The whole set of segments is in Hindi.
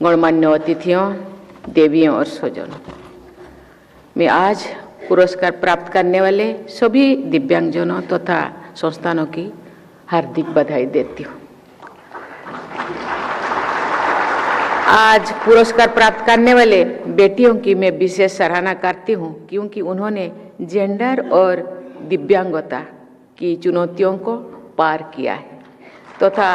गणमान्य अतिथियों, देवियों और स्वजनों, मैं आज पुरस्कार प्राप्त करने वाले सभी दिव्यांगजनों तथा संस्थानों की हार्दिक बधाई देती हूँ। आज पुरस्कार प्राप्त करने वाले बेटियों की मैं विशेष सराहना करती हूँ क्योंकि उन्होंने जेंडर और दिव्यांगता की चुनौतियों को पार किया है तथा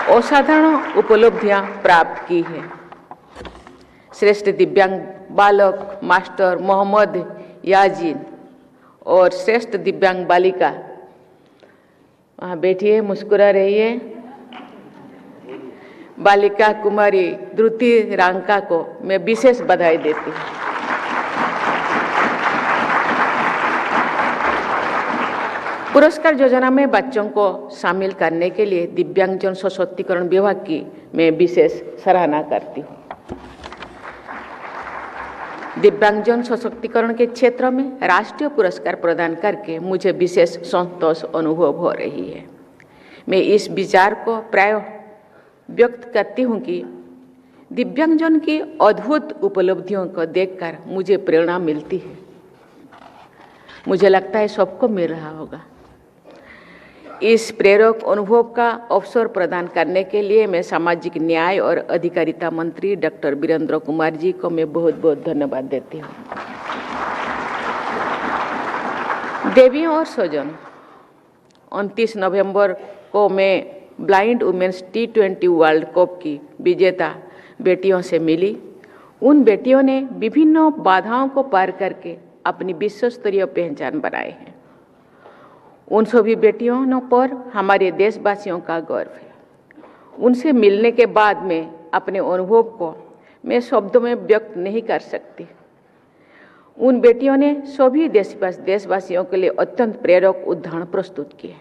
असाधारण उपलब्धियां प्राप्त की है। श्रेष्ठ दिव्यांग बालक मास्टर मोहम्मद याजीन और श्रेष्ठ दिव्यांग बालिका, वहाँ बैठिए, मुस्कुरा रही है, बालिका कुमारी द्रुति रांका को मैं विशेष बधाई देती हूँ। पुरस्कार योजना में बच्चों को शामिल करने के लिए दिव्यांगजन सशक्तिकरण विभाग की मैं विशेष सराहना करती हूँ। दिव्यांगजन सशक्तिकरण के क्षेत्र में राष्ट्रीय पुरस्कार प्रदान करके मुझे विशेष संतोष अनुभव हो रही है। मैं इस विचार को प्राय व्यक्त करती हूँ कि दिव्यांगजन की अद्भुत उपलब्धियों को देखकर मुझे प्रेरणा मिलती है। मुझे लगता है सबको मिल रहा होगा। इस प्रेरक अनुभव का अवसर प्रदान करने के लिए मैं सामाजिक न्याय और अधिकारिता मंत्री डॉक्टर वीरेंद्र कुमार जी को मैं बहुत बहुत धन्यवाद देती हूँ। देवियों और स्वजनों, 29 नवंबर को मैं blind women's T20 world cup की विजेता बेटियों से मिली। उन बेटियों ने विभिन्न बाधाओं को पार करके अपनी विश्व स्तरीय पहचान बनाई है। उन सभी बेटियों पर हमारे देशवासियों का गर्व है। उनसे मिलने के बाद में अपने अनुभव को मैं शब्दों में व्यक्त नहीं कर सकती। उन बेटियों ने सभी देशवासियों के लिए अत्यंत प्रेरक उदाहरण प्रस्तुत किए।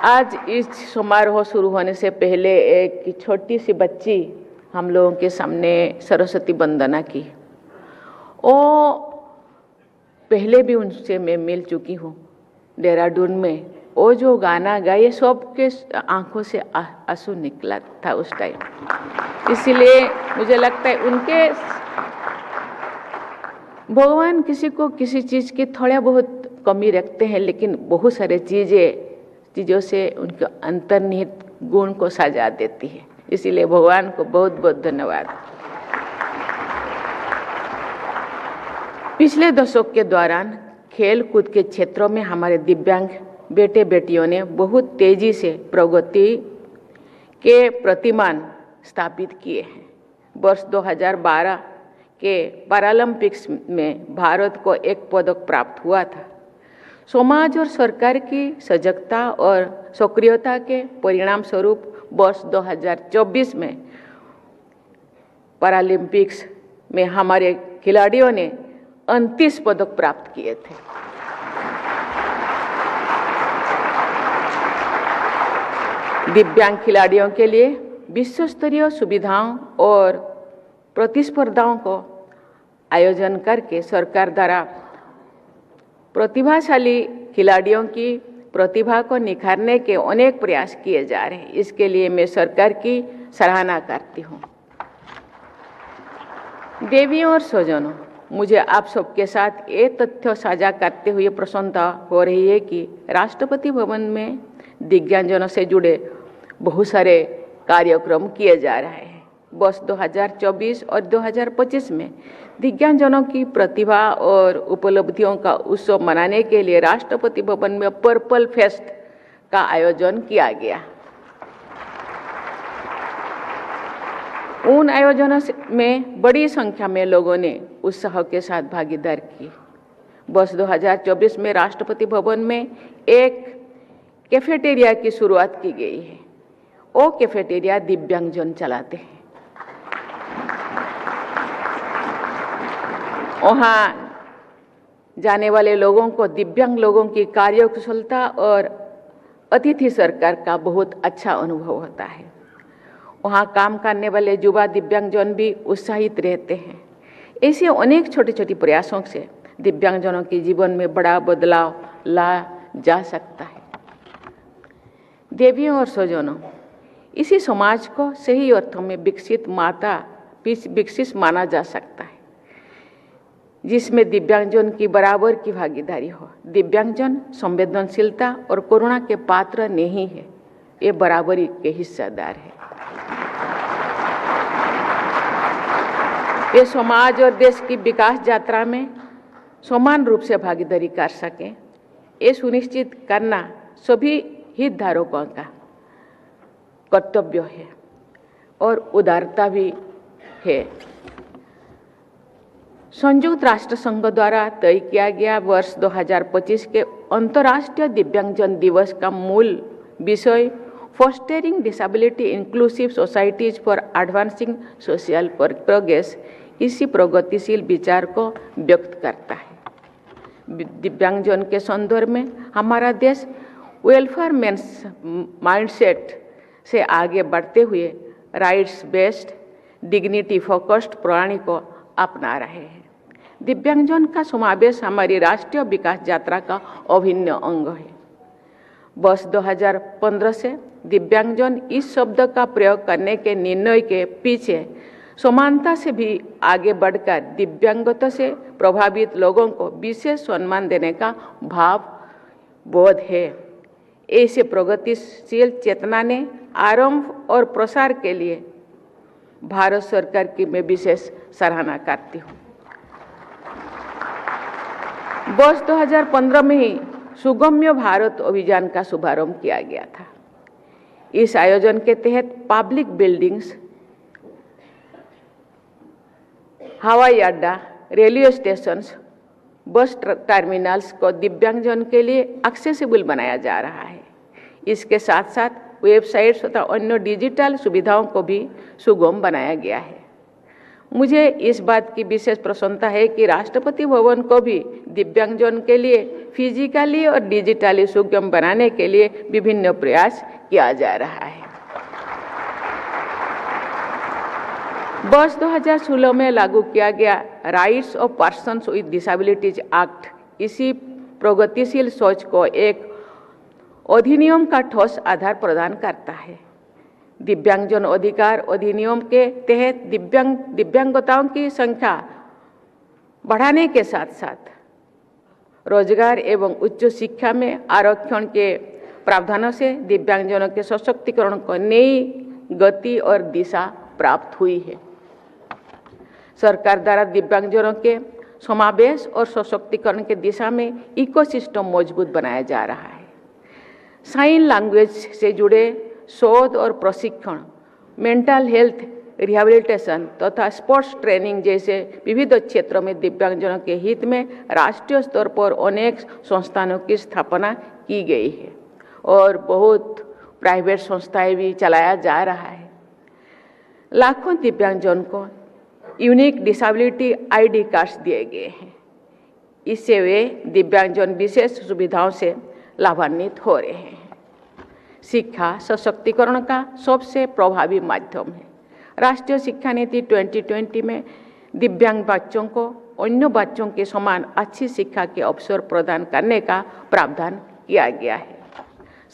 आज इस समारोह शुरू होने से पहले एक छोटी सी बच्ची हम लोगों के सामने सरस्वती वंदना की। वो पहले भी उनसे मैं मिल चुकी हूँ देहरादून में। वो जो गाना गाए सबके आंखों से आंसू निकला था उस टाइम। इसलिए मुझे लगता है उनके भगवान किसी को किसी चीज़ की थोड़ा बहुत कमी रखते हैं, लेकिन बहुत सारे चीज़ों से उनके अंतर्निहित गुण को सजा देती है। इसीलिए भगवान को बहुत बहुत धन्यवाद। पिछले दशक के दौरान खेल कूद के क्षेत्रों में हमारे दिव्यांग बेटे बेटियों ने बहुत तेजी से प्रगति के प्रतिमान स्थापित किए हैं। वर्ष 2012 के पैरालंपिक्स में भारत को एक पदक प्राप्त हुआ था। समाज और सरकार की सजगता और सक्रियता के परिणाम स्वरूप वर्ष 2024 में पैरालंपिक्स में हमारे खिलाड़ियों ने 29 पदक प्राप्त किए थे। दिव्यांग खिलाड़ियों के लिए विश्व स्तरीय सुविधाओं और प्रतिस्पर्धाओं को आयोजन करके सरकार द्वारा प्रतिभाशाली खिलाड़ियों की प्रतिभा को निखारने के अनेक प्रयास किए जा रहे हैं। इसके लिए मैं सरकार की सराहना करती हूँ। देवियों और स्वजनों, मुझे आप सबके साथ ये तथ्य साझा करते हुए प्रसन्नता हो रही है कि राष्ट्रपति भवन में दिव्यांगजनों से जुड़े बहुत सारे कार्यक्रम किए जा रहे हैं। वर्ष 2024 और 2025 में दिव्यांगजनों की प्रतिभा और उपलब्धियों का उत्सव मनाने के लिए राष्ट्रपति भवन में पर्पल फेस्ट का आयोजन किया गया। उन आयोजनों में बड़ी संख्या में लोगों ने उत्साह के साथ भागीदारी की। वर्ष 2024 में राष्ट्रपति भवन में एक कैफेटेरिया की शुरुआत की गई है। वो कैफेटेरिया दिव्यांगजन चलाते हैं। वहाँ जाने वाले लोगों को दिव्यांग लोगों की कार्यकुशलता और अतिथि सरकार का बहुत अच्छा अनुभव होता है। वहाँ काम करने वाले युवा दिव्यांगजन भी उत्साहित रहते हैं। ऐसे अनेक छोटे छोटे प्रयासों से दिव्यांगजनों के जीवन में बड़ा बदलाव ला जा सकता है। देवियों और स्वजनों, इसी समाज को सही अर्थों में विकसित माना जा सकता है, जिसमें दिव्यांगजन की बराबर की भागीदारी हो। दिव्यांगजन संवेदनशीलता और करुणा के पात्र नहीं है, ये बराबरी के हिस्सेदार है। ये समाज और देश की विकास यात्रा में समान रूप से भागीदारी कर सकें, ये सुनिश्चित करना सभी हितधारकों का कर्तव्य है और उदारता भी है। संयुक्त राष्ट्र संघ द्वारा तय किया गया वर्ष 2025 के अंतर्राष्ट्रीय दिव्यांगजन दिवस का मूल विषय fostering disability inclusive societies for advancing social progress इसी प्रगतिशील विचार को व्यक्त करता है। दिव्यांगजन के संदर्भ में हमारा देश वेलफेयर माइंडसेट से आगे बढ़ते हुए राइट्स बेस्ड डिग्निटी फोकस्ड प्रणाली को अपना रहे हैं। दिव्यांगजन का समावेश हमारी राष्ट्रीय विकास यात्रा का अभिन्न अंग है। वर्ष 2015 से दिव्यांगजन इस शब्द का प्रयोग करने के निर्णय के पीछे समानता से भी आगे बढ़कर दिव्यांगता से प्रभावित लोगों को विशेष सम्मान देने का भाव बोध है। ऐसे प्रगतिशील चेतना ने आरंभ और प्रसार के लिए भारत सरकार की मैं विशेष सराहना करती हूँ। वर्ष 2015 में ही सुगम्य भारत अभियान का शुभारंभ किया गया था। इस आयोजन के तहत पब्लिक बिल्डिंग्स, हवाई अड्डा, रेलवे स्टेशंस, बस टर्मिनल्स को दिव्यांगजन के लिए एक्सेसिबल बनाया जा रहा है। इसके साथ साथ वेबसाइट्स तथा अन्य डिजिटल सुविधाओं को भी सुगम बनाया गया है। मुझे इस बात की विशेष प्रसन्नता है कि राष्ट्रपति भवन को भी दिव्यांगजन के लिए फिजिकली और डिजिटली सुगम बनाने के लिए विभिन्न प्रयास किया जा रहा है। वर्ष 2016 में लागू किया गया rights of persons with disabilities act इसी प्रगतिशील सोच को एक अधिनियम का ठोस आधार प्रदान करता है। दिव्यांगजन अधिकार अधिनियम के तहत दिव्यांगताओं की संख्या बढ़ाने के साथ साथ रोजगार एवं उच्च शिक्षा में आरक्षण के प्रावधानों से दिव्यांगजनों के सशक्तिकरण को नई गति और दिशा प्राप्त हुई है। सरकार द्वारा दिव्यांगजनों के समावेश और सशक्तिकरण के दिशा में इकोसिस्टम मजबूत बनाया जा रहा है। साइन लैंग्वेज से जुड़े शोध और प्रशिक्षण, मेंटल हेल्थ रिहैबिलिटेशन तथा स्पोर्ट्स ट्रेनिंग जैसे विविध क्षेत्रों में दिव्यांगजनों के हित में राष्ट्रीय स्तर पर अनेक संस्थानों की स्थापना की गई है और बहुत प्राइवेट संस्थाएं भी चलाया जा रहा है। लाखों दिव्यांगजन को यूनिक डिसेबिलिटी आईडी कार्ड्स दिए गए हैं। इससे वे दिव्यांगजन विशेष सुविधाओं से लाभान्वित हो रहे हैं। शिक्षा सशक्तिकरण का सबसे प्रभावी माध्यम है। राष्ट्रीय शिक्षा नीति 2020 में दिव्यांग बच्चों को अन्य बच्चों के समान अच्छी शिक्षा के अवसर प्रदान करने का प्रावधान किया गया है।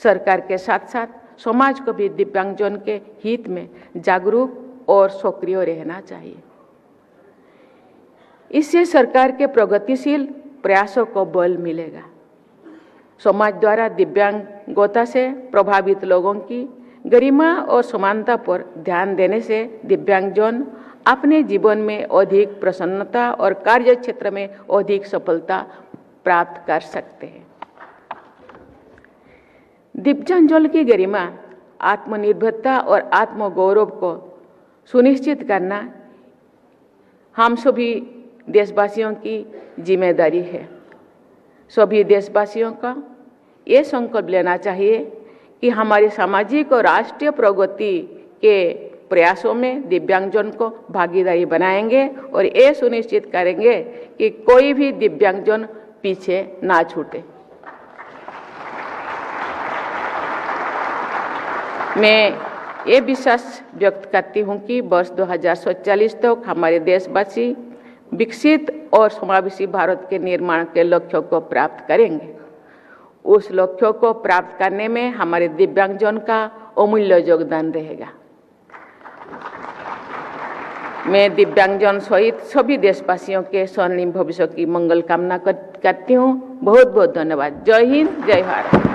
सरकार के साथ साथ समाज को भी दिव्यांगजन के हित में जागरूक और सक्रिय रहना चाहिए। इससे सरकार के प्रगतिशील प्रयासों को बल मिलेगा। समाज द्वारा दिव्यांगता से प्रभावित लोगों की गरिमा और समानता पर ध्यान देने से दिव्यांगजन अपने जीवन में अधिक प्रसन्नता और कार्य क्षेत्र में अधिक सफलता प्राप्त कर सकते हैं। दिव्यांगजन की गरिमा, आत्मनिर्भरता और आत्मगौरव को सुनिश्चित करना हम सभी देशवासियों की जिम्मेदारी है। सभी देशवासियों का ये संकल्प लेना चाहिए कि हमारी सामाजिक और राष्ट्रीय प्रगति के प्रयासों में दिव्यांगजन को भागीदारी बनाएंगे और ये सुनिश्चित करेंगे कि कोई भी दिव्यांगजन पीछे ना छूटे। मैं ये विश्वास व्यक्त करती हूँ कि वर्ष 2047 तक हमारे देशवासी विकसित और समावेशी भारत के निर्माण के लक्ष्यों को प्राप्त करेंगे। उस लक्ष्यों को प्राप्त करने में हमारे दिव्यांगजन का अमूल्य योगदान रहेगा। मैं दिव्यांगजन सहित सभी देशवासियों के स्वर्णिम भविष्य की मंगल कामना करती हूँ। बहुत बहुत धन्यवाद। जय हिंद, जय भारत।